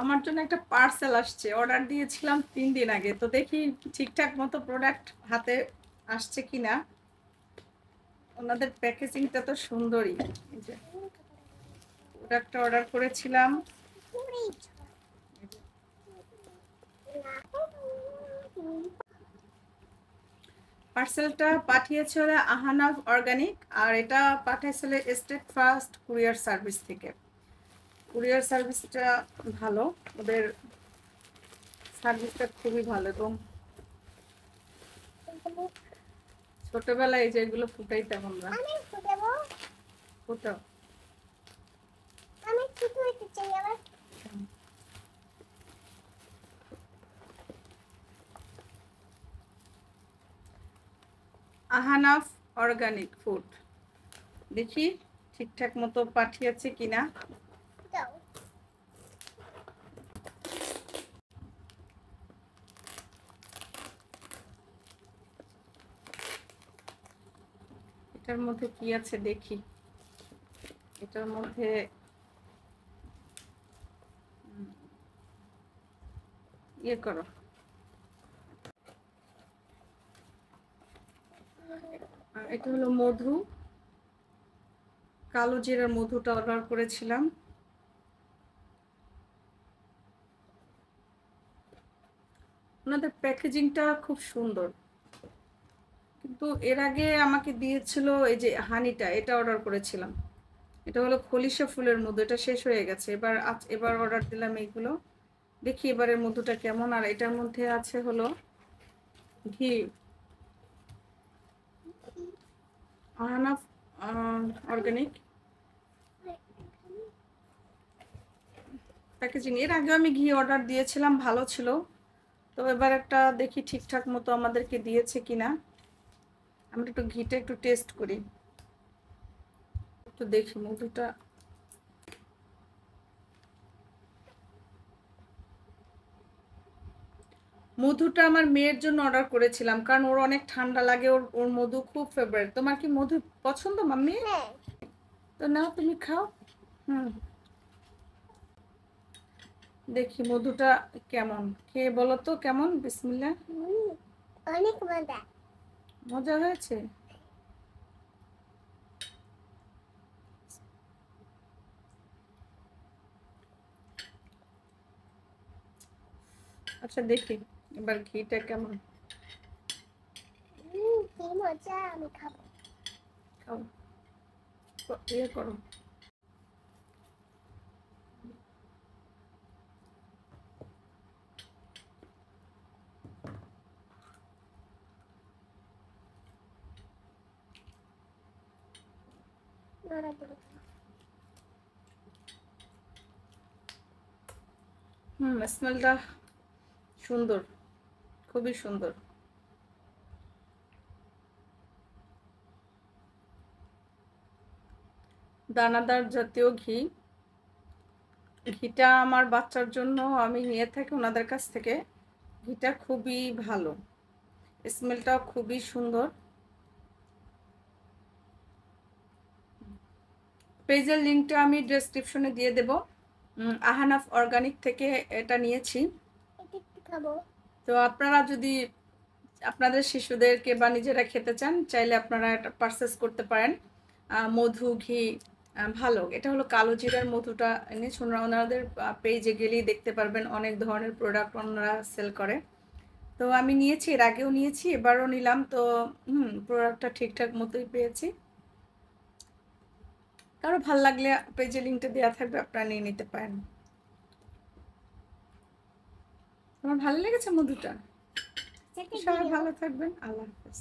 আমার জন্য একটা পার্সেল আসছে, অর্ডার দিয়েছিলাম 3 দিন আগে। তো দেখি ঠিকঠাক মতো প্রোডাক্ট হাতে আসছে কিনা। ওনাদের প্যাকেজিংটা তো সুন্দরই। এই যে প্রোডাক্টটা অর্ডার করেছিলাম। পার্সেলটা পাঠিয়েছে ওরা আহানাফ অর্গানিক, আর এটা পাঠিয়েছিল স্টেট ফার্স্ট কুরিয়ার সার্ভিস থেকে। কুরিয়ার সার্ভিসটা ভালো, ওদের সার্ভিসটা খুবই ভালো। এবং ছোটবেলায় যেগুলো ফুটাইতাম আমরা, ফুটাও আহানাফ অর্গানিক ফুড। দেখি ঠিকঠাক মতো পাঠিয়েছে কিনা। এটার মধ্যে কি আছে দেখি। এটার মধ্যে ইয়ে করো, এটা হলো মধু, কালো জিরার মধুটা অর্ডার করেছিলাম। ওনাদের প্যাকেজিংটা খুব সুন্দর, কিন্তু এর আগে আমাকে দিয়েছিল এই যে হানিটা, এটা অর্ডার করেছিলাম। এটা হলো খলিশা ফুলের মধু, এটা শেষ হয়ে গেছে। এবার অর্ডার দিলাম এইগুলো। দেখি এবারের মধুটা কেমন। আর এটার মধ্যে আছে হলো ঘি, আহানাফ অর্গানিক প্যাকেজিং। এর আগে আমি ঘি অর্ডার দিয়েছিলাম, ভালো ছিল। তো এবার একটা দেখি ঠিকঠাক মতো আমাদেরকে দিয়েছে কিনা। আমরা একটু ঘিটা একটু টেস্ট করি, একটু দেখি মধুটা। মধুটা আমার মেয়ের জন্য অর্ডার করেছিলাম, কারণ ওর অনেক ঠান্ডা লাগে, ওর ওর মধু খুব ফেভারিট। তোমার কি মধু পছন্দ মাম্মি? তো নাও, তুমি খাও। হুম, দেখি মধুটা কেমন, খেয়ে বলো তো কেমন। বিসমিল্লাহ। অনেক মজা। মজা হয়েছে? আচ্ছা দেখি এবার ঘিটা কেমন। কি মজা, আমি খাবো। খাও, ইয়ে করো। স্মেলটা সুন্দর, খুবই সুন্দর। দানাদার জাতীয় ঘি। ঘিটা আমার বাচ্চার জন্য আমি নিয়ে থাকি ওনাদের কাছ থেকে। ঘিটা খুবই ভালো, স্মেলটাও খুবই সুন্দর। পেজের লিঙ্কটা আমি ডেসক্রিপশনে দিয়ে দেব। আহানাফ অর্গানিক থেকে এটা নিয়েছি। তো আপনারা যদি আপনাদের শিশুদেরকে বা নিজেরা খেতে চান, চাইলে আপনারা এটা পারচেস করতে পারেন। মধু, ঘি ভালো। এটা হলো কালো জিরার মধুটা এনেছে ওনাদের পেজে গেলেই দেখতে পারবেন, অনেক ধরনের প্রোডাক্ট ওনারা সেল করে। তো আমি নিয়েছি, এর আগেও নিয়েছি, এবারও নিলাম। তো প্রোডাক্টটা ঠিকঠাক মতোই পেয়েছি। কারো ভাল লাগলে পেজে লিঙ্কটা দেওয়া থাকবে, আপনারা নিয়ে নিতে পারেন। তোমার ভালো লেগেছে মধুটা? সবাই ভালো থাকবেন, আল্লাহ হাফেজ।